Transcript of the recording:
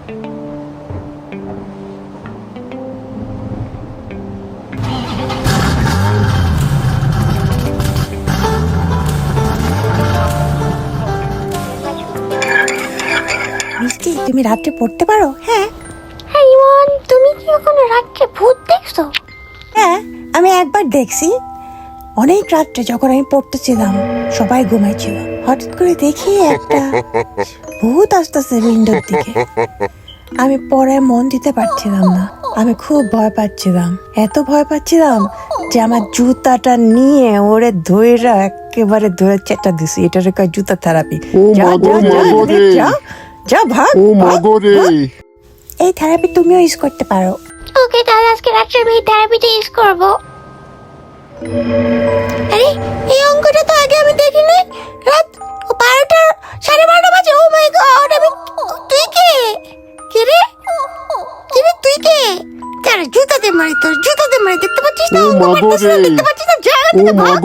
মিষ্টি, তুমি রাত্রে পড়তে পারো? হ্যাঁ। হ্যাঁ ইমন, তুমি কি কখনো রাত্রে ভূত দেখছো? হ্যাঁ, আমি একবার দেখছি। অনেক রাত্রে যখন আমি পড়তেছিলাম, সবাই ঘুমাইছিল, হঠাৎ করে দেখি একটা ভূত আসতেছে উইন্ডোর দিকে। আমি পড়ায় মন দিতে পারছিলাম না, আমি খুব ভয় পাচ্ছিলাম, এত ভয় পাচ্ছিলাম যে আমার জুতাটা নিয়ে ওরে ধইরা একেবারে ধরে চেটা দিছি। এটার কয় জুতা থেরাপি। যা যা যা যা যা, ভাগ ভাগ। এই থেরাপি তুমিও ইউজ করতে পারো। ওকে, তাহলে আজকে রাত্রে আমি থেরাপিটা ইউজ করবো। আরে, এই অঙ্কটা তো আগে আমি দেখিনি। রাত 12টা, 12:30 বাজে। ও মাই গড! তুই কে? কে রে? তুই কে? তার জুতাতে মারি, তোর জুতাতে মারি। দেখতে পাচ্ছিস না? দেখতে পাচ্ছিস না? জায়গা থেকে ভাগ।